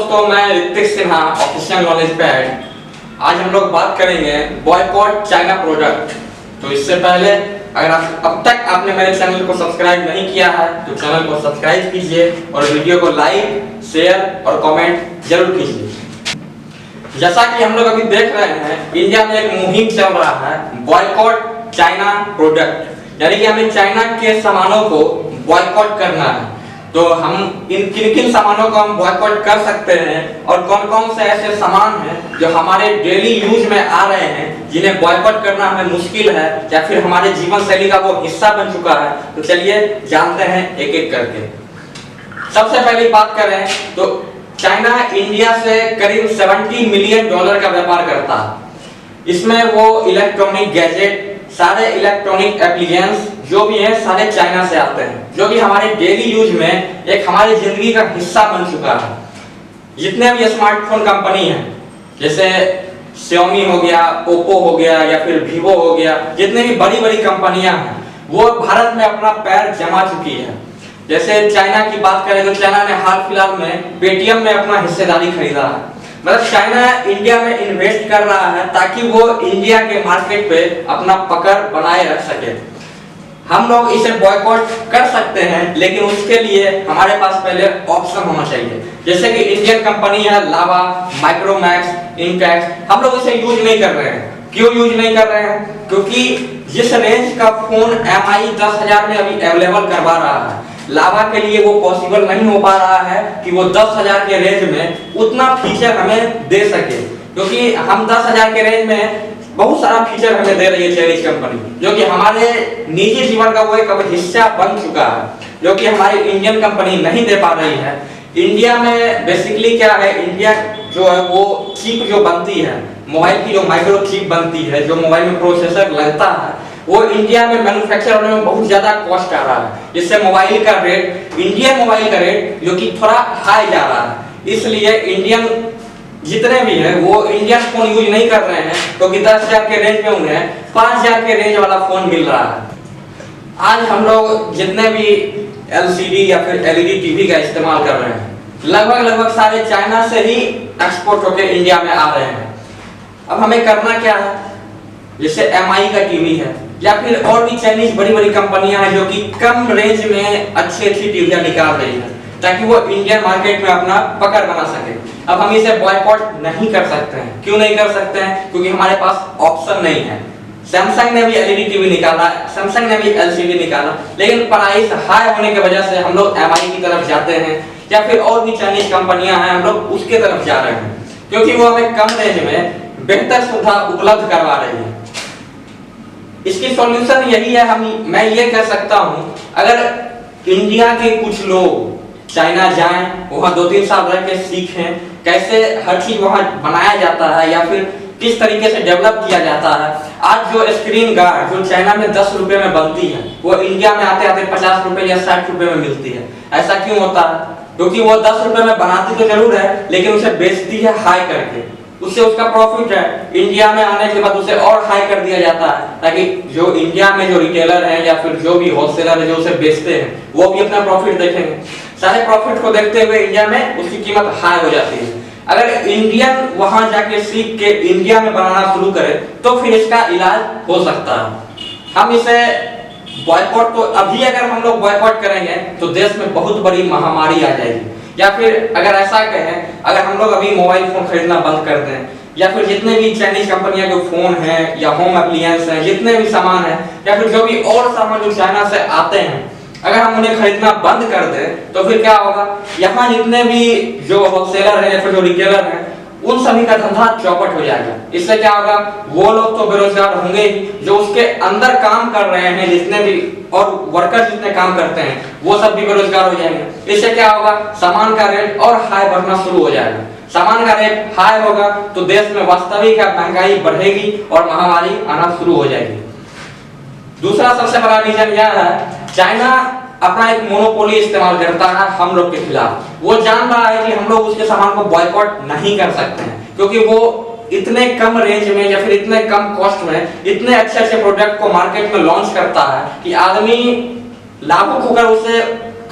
दोस्तों, मैं Hrithik Sinha, official knowledge pad. आज हम लोग बात करेंगे बॉयकॉट चाइना प्रोडक्ट। तो इससे पहले अगर अब तक आपने मेरे चैनल को सब्सक्राइब नहीं किया है तो चैनल को सब्सक्राइब कीजिए और वीडियो को लाइक, शेयर और कमेंट जरूर कीजिए। जैसा कि हम लोग अभी देख रहे हैं, इंडिया में एक मुहिम चल रहा है बॉयकॉट चाइना प्रोडक्ट, यानी कि हमें चाइना के सामानों को बॉयकॉट करना है। तो हम किन किन सामानों को हम बॉयकॉट कर सकते हैं और कौन कौन से ऐसे सामान हैं जो हमारे डेली यूज में आ रहे हैं, जिन्हें बॉयकॉट करना हमें मुश्किल है या फिर हमारे जीवन शैली का वो हिस्सा बन चुका है। तो चलिए जानते हैं एक एक करके। सबसे पहली बात करें तो चाइना इंडिया से करीब $70 मिलियन का व्यापार करता है। इसमें वो इलेक्ट्रॉनिक गैजेट, सारे इलेक्ट्रॉनिक एप्लीकेंस जो भी हैं सारे चाइना से आते हैं, जो कि हमारे डेली यूज में एक हमारी जिंदगी का हिस्सा बन चुका है। जितने भी स्मार्टफोन कंपनी हैं, जैसे Xiaomi हो गया, Oppo हो गया या फिर Vivo हो गया, जितने भी बड़ी बड़ी कंपनियां हैं वो भारत में अपना पैर जमा चुकी है। जैसे चाइना की बात करें तो चाइना ने हाल फिलहाल में पेटीएम में अपना हिस्सेदारी खरीदा है। मतलब चाइना इंडिया में इन्वेस्ट कर रहा है ताकि वो इंडिया के मार्केट पे अपना पकड़ बनाए रख सके। हम लोग इसे बॉयकॉट कर सकते हैं, लेकिन उसके लिए हमारे पास पहले ऑप्शन होना चाहिए। जैसे कि इंडियन कंपनी है लावा, माइक्रोमैक्स, इंटेक्स, हम लोग इसे यूज नहीं कर रहे हैं। क्यों यूज नहीं कर रहे हैं? क्योंकि जिस रेंज का फोन MI 10,000 में अभी अवेलेबल करवा रहा है, लावा के लिए वो पॉसिबल नहीं हो पा रहा है कि वो 10,000 के रेंज में उतना फीचर हमें दे सके। क्योंकि हम 10,000 के रेंज में बहुत सारा फीचर हमें दे रही है चाइनीज कंपनी, जो कि हमारे निजी जीवन का वो एक हिस्सा बन चुका है, जो कि हमारी इंडियन कंपनी नहीं दे पा रही है। इंडिया में बेसिकली क्या है, इंडिया जो है वो चिप जो बनती है, मोबाइल की जो माइक्रो चिप बनती है, जो मोबाइल में प्रोसेसर लगता है, वो इंडिया में मैन्युफैक्चर होने में बहुत ज्यादा कॉस्ट आ रहा है, जिससे मोबाइल का रेट, इंडियन मोबाइल का रेट जो कि थोड़ा हाई जा रहा है। इसलिए इंडियन जितने भी हैं वो इंडियन फोन यूज नहीं कर रहे हैं, क्योंकि 10,000 के रेंज में उन्हें 5,000 के रेंज वाला फोन मिल रहा है। आज हम लोग जितने भी LCD या फिर LED टीवी का इस्तेमाल कर रहे हैं, लगभग सारे चाइना से ही एक्सपोर्ट होकर इंडिया में आ रहे हैं। अब हमें करना क्या है? जैसे MI का टीवी है या फिर और भी चाइनीज बड़ी बड़ी कंपनियां हैं जो कि कम रेंज में अच्छी टीवियां निकाल रही है, ताकि वो इंडियन मार्केट में अपना पकड़ बना सके। अब हम इसे बॉयकॉट नहीं कर सकते हैं। क्यों नहीं कर सकते हैं? क्योंकि हमारे पास ऑप्शन नहीं है। सैमसंग ने भी LED टीवी निकाला, सैमसंग ने भी LCD निकाला, लेकिन प्राइस हाई होने की वजह से हम लोग MI की तरफ जाते हैं या फिर और भी चाइनीज कंपनियां हैं, हम लोग उसके तरफ जा रहे हैं, क्योंकि वो हमें कम रेंज में बेहतर सुविधा उपलब्ध करवा रही है। इसकी सॉल्यूशन यही है, मैं ये कह सकता हूँ, अगर इंडिया के कुछ लोग चाइना जाएं, वहाँ 2-3 साल रह के सीखें कैसे हर चीज वहाँ बनाया जाता है या फिर किस तरीके से डेवलप किया जाता है। आज जो स्क्रीन गार्ड जो चाइना में 10 रुपए में बनती है, वो इंडिया में आते आते 50 रुपए या 60 रुपए में मिलती है। ऐसा क्यों होता है? क्योंकि वो 10 रुपए में बनाती तो जरूर है, लेकिन उसे बेचती है हाई करके, उससे उसका प्रॉफिट है। इंडिया में आने के बाद उसे और हाई कर दिया जाता है, ताकि जो इंडिया में जो रिटेलर हैं या फिर जो भी होलसेलर है जो उसे बेचते हैं, वो भी अपना प्रॉफिट देखेंगे। सारे प्रॉफिट को देखते हुए इंडिया में उसकी कीमत हाई हो जाती है। अगर इंडियन वहां जाके सीख के इंडिया में बनाना शुरू करे तो फिर इसका इलाज हो सकता है। हम इसे बॉयकॉट, तो अभी अगर हम लोग बॉयकॉट करेंगे तो देश में बहुत बड़ी महामारी आ जाएगी। या फिर अगर ऐसा कहें, अगर हम लोग अभी मोबाइल फोन खरीदना बंद कर दें, या फिर जितने भी चाइनीज कंपनियां जो फोन हैं या होम एप्लियंस हैं, जितने भी सामान हैं या फिर जो भी और सामान जो चाइना से आते हैं, अगर हम उन्हें खरीदना बंद कर दें तो फिर क्या होगा? यहाँ जितने भी जो होलसेलर हैं या फिर जो रिटेलर हैं, उन सभी का धंधा चौपट हो जाएगा। इससे क्या होगा? वो लोग तो बेरोजगार होंगे ही, जो उसके अंदर काम कर रहे हैं, जितने भी और वर्कर जितने काम करते हैं, वो सब भी बेरोजगार हो जाएंगे। इससे क्या होगा? सामान का रेट और हाई बढ़ना शुरू हो जाएगा। सामान का रेट हाई होगा तो देश में वास्तविक महंगाई बढ़ेगी और महामारी आना शुरू हो जाएगी। दूसरा सबसे बड़ा रीजन यह है, चाइना अपना एक मोनोपोली इस्तेमाल करता है हम लोग के खिलाफ। वो जान रहा है कि हम लोग उसके सामान को बॉयकॉट नहीं कर सकते हैं, क्योंकि वो इतने कम रेंज में या फिर इतने कम कॉस्ट में इतने अच्छे प्रोडक्ट को मार्केट में लॉन्च करता है कि आदमी लाभुक होकर उसे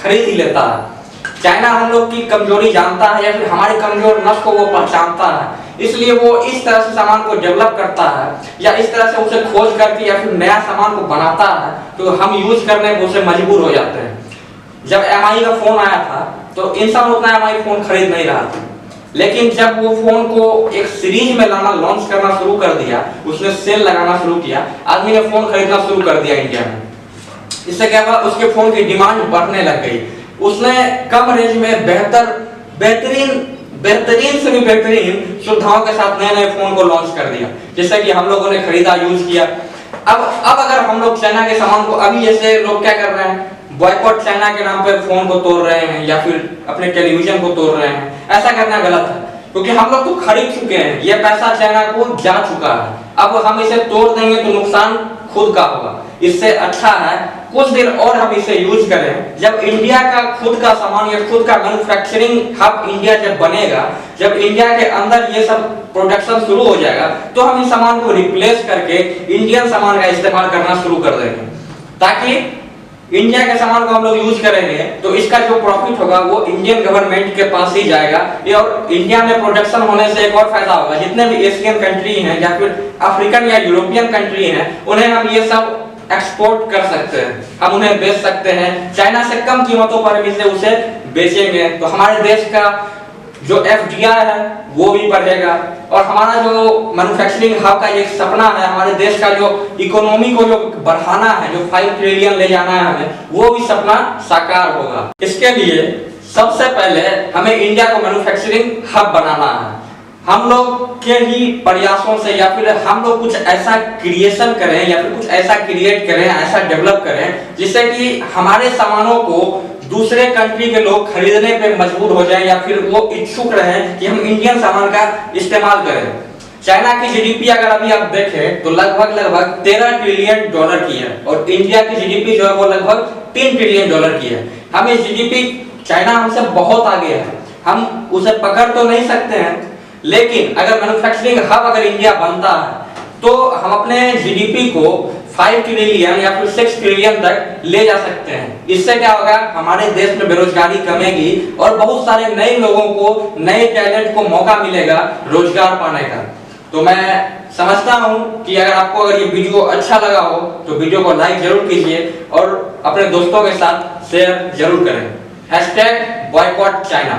खरीद ही लेता है। चाइना हम लोग की कमजोरी जानता है या फिर हमारी कमजोर नस को वो पहचानता है, इसलिए वो इस तरह से सामान को डेवलप करता है या इस तरह से उसे खोज करके या फिर नया सामान को बनाता है तो हम यूज करने को उसे मजबूर हो जाते हैं। जब MI का फोन आया था तो इंसान उतना MI फोन खरीद नहीं रहा था, लेकिन जब वो फोन को एक सीरीज में लाना लॉन्च करना शुरू कर दिया, उसने सेल लगाना शुरू किया, आदमी ने फोन खरीदना शुरू कर दिया इंडिया में। इससे क्या हुआ, उसके फोन की डिमांड बढ़ने लग गई। उसने कम रेंज में बेहतरीन से भी बेहतरीन सुविधाओं के साथ नए नए फोन को लॉन्च कर दिया, जिससे कि हम लोगों ने खरीदा, यूज किया। अब अगर हम लोग चाइना के सामान को, अभी जैसे लोग क्या कर रहे हैं, बॉयकॉट चाइना के नाम पे फोन को तोड़ रहे हैं या फिर अपने टेलीविजन को तोड़ रहे हैं, ऐसा करना गलत है, क्योंकि हम लोग तो खरीद चुके हैं, ये पैसा चाइना को जा चुका है। अब हम इसे तोड़ देंगे तो नुकसान खुद का होगा। इससे अच्छा है कुछ देर और हम इसे यूज करें। जब इंडिया का खुद का सामान या खुद का मैन्युफैक्चरिंग हब इंडिया जब बनेगा, जब इंडिया के अंदर ये सब प्रोडक्शन शुरू हो जाएगा, तो हम इस सामान को रिप्लेस करके इंडियन सामान का इस्तेमाल करना शुरू कर देंगे, ताकि इंडिया के सामान को हम लोग यूज करेंगे तो इसका जो प्रॉफिट होगा वो इंडियन गवर्नमेंट के पास ही जाएगा। और इंडिया में प्रोडक्शन होने से एक और फायदा होगा, जितने भी एशियन कंट्री हैं या फिर अफ्रीकन या यूरोपियन कंट्री हैं, उन्हें हम ये सब एक्सपोर्ट कर सकते हैं, हम उन्हें बेच सकते हैं, चाइना से कम कीमतों पर भी से उसे बेचेंगे, तो हमारे देश का जो FDI है वो भी बढ़ेगा और हमारा जो मैन्युफैक्चरिंग हब का एक सपना है, हमारे देश का जो इकोनॉमी को जो बढ़ाना है, जो 5 ट्रिलियन ले जाना है हमें, वो भी सपना साकार होगा। इसके लिए सबसे पहले हमें इंडिया को मैन्युफैक्चरिंग हब बनाना है। हम लोग के ही प्रयासों से या फिर हम लोग कुछ ऐसा क्रिएशन करें या फिर कुछ ऐसा क्रिएट करें, ऐसा डेवलप करें जिससे कि हमारे सामानों को दूसरे कंट्री के लोग खरीदने पे मजबूर हो जाएं या फिर वो इच्छुक रहें कि हम इंडियन सामान का इस्तेमाल करें। चाइना की GDP अगर अभी आप देखें तो लगभग 13 ट्रिलियन डॉलर की है और इंडिया की GDP जो है वो लगभग 3 ट्रिलियन डॉलर की है। हम इस GDP, चाइना हमसे बहुत आगे है, हम उसे पकड़ तो नहीं सकते हैं, लेकिन अगर मैन्युफैक्चरिंग हब अगर इंडिया बनता है तो हम अपने GDP को 5 ट्रिलियन या फिर 6 ट्रिलियन तक ले जा सकते हैं। इससे क्या होगा, हमारे देश में बेरोजगारी कमेगी और बहुत सारे नए लोगों को, नए टैलेंट को मौका मिलेगा रोजगार पाने का। तो मैं समझता हूं कि अगर ये वीडियो अच्छा लगा हो तो वीडियो को लाइक जरूर कीजिए और अपने दोस्तों के साथ शेयर जरूर करें। #boycott China।